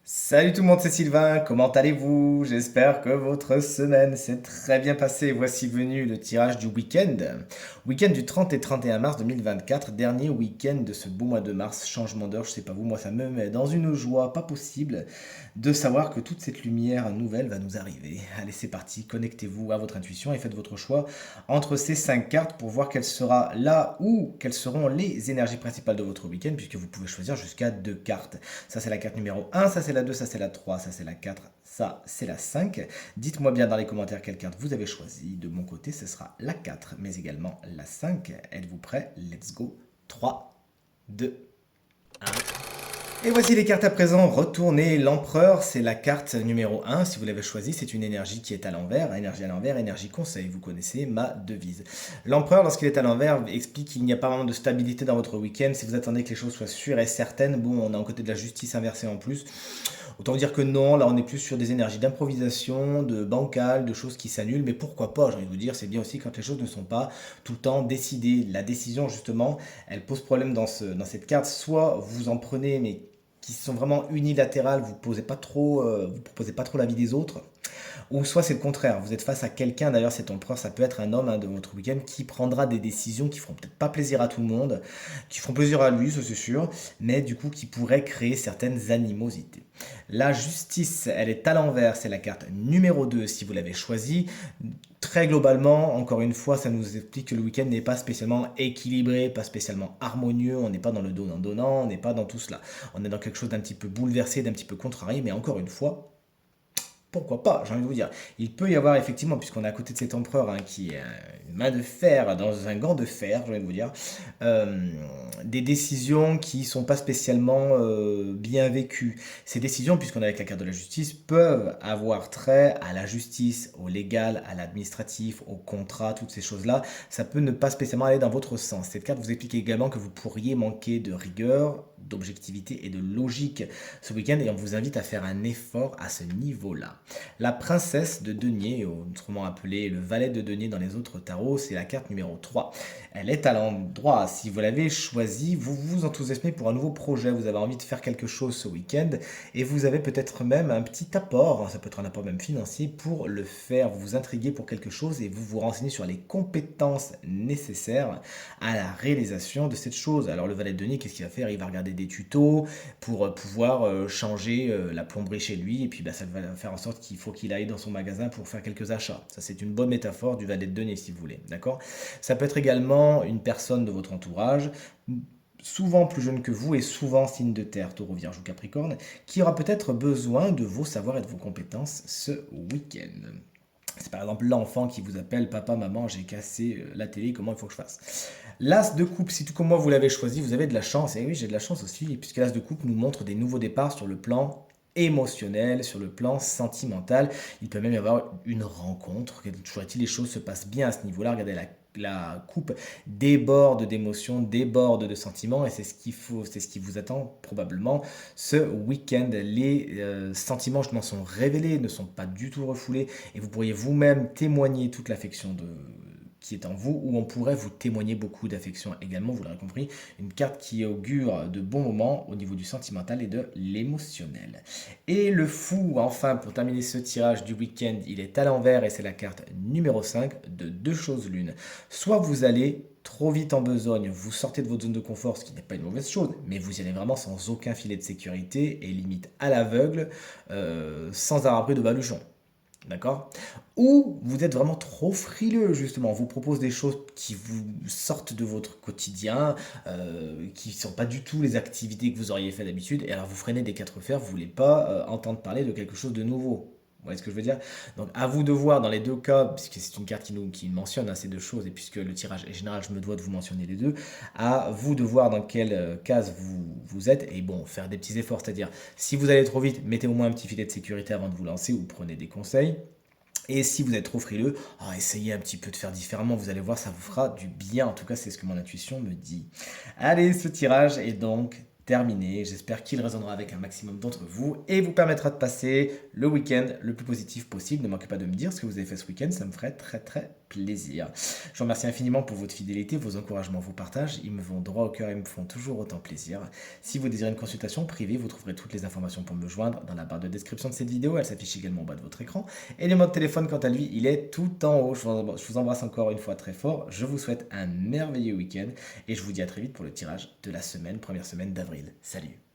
Salut tout le monde, c'est Sylvain, comment allez-vous? J'espère que votre semaine s'est très bien passée. Voici venu le tirage du week-end. Week-end du 30 et 31 mars 2024, dernier week-end de ce beau mois de mars, changement d'heure, je sais pas vous, moi ça me met dans une joie pas possible de savoir que toute cette lumière nouvelle va nous arriver. Allez, c'est parti, connectez-vous à votre intuition et faites votre choix entre ces 5 cartes pour voir quelle sera là ou quelles seront les énergies principales de votre week-end, puisque vous pouvez choisir jusqu'à 2 cartes. Ça, c'est la carte numéro un, ça, c'est la 2, ça, c'est la 3, ça, c'est la 4, ça, c'est la 5. Dites-moi bien dans les commentaires quelle carte vous avez choisi. De mon côté, ce sera la 4, mais également la 5. Êtes-vous prêts? Let's go. 3, 2, 1. Et voici les cartes à présent. Retournez l'empereur, c'est la carte numéro un. Si vous l'avez choisi, c'est une énergie qui est à l'envers. Énergie à l'envers, énergie conseil. Vous connaissez ma devise. L'empereur, lorsqu'il est à l'envers, explique qu'il n'y a pas vraiment de stabilité dans votre week-end. Si vous attendez que les choses soient sûres et certaines, bon, on est en côté de la justice inversée en plus. Autant vous dire que non, là on est plus sur des énergies d'improvisation, de bancal, de choses qui s'annulent, mais pourquoi pas, j'ai envie de vous dire, c'est bien aussi quand les choses ne sont pas tout le temps décidées. La décision justement, elle pose problème dans cette carte, soit vous en prenez mais qui sont vraiment unilatérales, vous posez pas trop, vous proposez pas trop l'avis des autres, ou soit c'est le contraire, vous êtes face à quelqu'un, d'ailleurs cet empereur, ça peut être un homme de votre week-end, qui prendra des décisions qui feront peut-être pas plaisir à tout le monde, qui feront plaisir à lui, ça c'est sûr, mais du coup qui pourraient créer certaines animosités. La justice, elle est à l'envers, c'est la carte numéro 2 si vous l'avez choisie. Très globalement, encore une fois, ça nous explique que le week-end n'est pas spécialement équilibré, pas spécialement harmonieux, on n'est pas dans le donnant-donnant, on n'est pas dans tout cela. On est dans quelque chose d'un petit peu bouleversé, d'un petit peu contrarié, mais encore une fois, pourquoi pas, j'ai envie de vous dire. Il peut y avoir effectivement, puisqu'on est à côté de cet empereur qui est une main de fer dans un gant de fer, j'ai envie de vous dire, euh, des décisions qui sont pas spécialement bien vécues. Ces décisions, puisqu'on est avec la carte de la justice, peuvent avoir trait à la justice, au légal, à l'administratif, au contrat, toutes ces choses-là. Ça peut ne pas spécialement aller dans votre sens. Cette carte vous explique également que vous pourriez manquer de rigueur, d'objectivité et de logique ce week-end et on vous invite à faire un effort à ce niveau-là. La princesse de denier, autrement appelée le valet de denier dans les autres tarots, c'est la carte numéro 3. Elle est à l'endroit, si vous l'avez choisie, vous vous enthousiasmez pour un nouveau projet, vous avez envie de faire quelque chose ce week-end et vous avez peut-être même un petit apport, ça peut être un apport même financier, pour le faire. Vous vous intriguez pour quelque chose et vous vous renseignez sur les compétences nécessaires à la réalisation de cette chose. Alors le valet de denier, qu'est-ce qu'il va faire? Il va regarder des tutos pour pouvoir changer la plomberie chez lui et puis bah, ça va faire en sorte qu'il faut qu'il aille dans son magasin pour faire quelques achats. Ça c'est une bonne métaphore du valet de denier si vous voulez, d'accord? Ça peut être également une personne de votre entourage, souvent plus jeune que vous et souvent signe de terre, taureau, vierge ou capricorne, qui aura peut-être besoin de vos savoirs et de vos compétences ce week-end. C'est par exemple l'enfant qui vous appelle papa, maman, j'ai cassé la télé, comment il faut que je fasse? L'as de coupe, si tout comme moi vous l'avez choisi, vous avez de la chance. Et oui, j'ai de la chance aussi, puisque l'as de coupe nous montre des nouveaux départs sur le plan émotionnel, sur le plan sentimental. Il peut même y avoir une rencontre. Toujours est-il, les choses se passent bien à ce niveau-là. Regardez la coupe déborde d'émotions, déborde de sentiments, et c'est ce qu'il faut, c'est ce qui vous attend probablement ce week-end. Les sentiments justement sont révélés, ne sont pas du tout refoulés, et vous pourriez vous-même témoigner toute l'affection qui est en vous, ou on pourrait vous témoigner beaucoup d'affection également, vous l'aurez compris, une carte qui augure de bons moments au niveau du sentimental et de l'émotionnel. Et le fou, enfin, pour terminer ce tirage du week-end, il est à l'envers et c'est la carte numéro 5 de deux choses l'une. Soit vous allez trop vite en besogne, vous sortez de votre zone de confort, ce qui n'est pas une mauvaise chose, mais vous y allez vraiment sans aucun filet de sécurité et limite à l'aveugle, sans avoir pris de baluchon. D'accord? Ou vous êtes vraiment trop frileux, justement. On vous propose des choses qui vous sortent de votre quotidien, qui ne sont pas du tout les activités que vous auriez fait d'habitude. Et alors vous freinez des quatre fers, vous ne voulez pas entendre parler de quelque chose de nouveau. Vous voyez ce que je veux dire? Donc à vous de voir dans les deux cas, puisque c'est une carte qui mentionne ces deux choses, et puisque le tirage est général, je me dois de vous mentionner les deux, à vous de voir dans quelle case vous êtes, et bon, faire des petits efforts, c'est-à-dire si vous allez trop vite, mettez au moins un petit filet de sécurité avant de vous lancer, ou prenez des conseils. Et si vous êtes trop frileux, essayez un petit peu de faire différemment, vous allez voir, ça vous fera du bien. En tout cas, c'est ce que mon intuition me dit. Allez, ce tirage est donc terminé. J'espère qu'il résonnera avec un maximum d'entre vous et vous permettra de passer le week-end le plus positif possible. Ne manquez pas de me dire ce que vous avez fait ce week-end, ça me ferait très très plaisir. Je vous remercie infiniment pour votre fidélité, vos encouragements, vos partages. Ils me vont droit au cœur et me font toujours autant plaisir. Si vous désirez une consultation privée, vous trouverez toutes les informations pour me joindre dans la barre de description de cette vidéo. Elle s'affiche également au bas de votre écran. Et le mode téléphone, quant à lui, il est tout en haut. Je vous embrasse encore une fois très fort. Je vous souhaite un merveilleux week-end et je vous dis à très vite pour le tirage de la semaine, première semaine d'avril. Salut!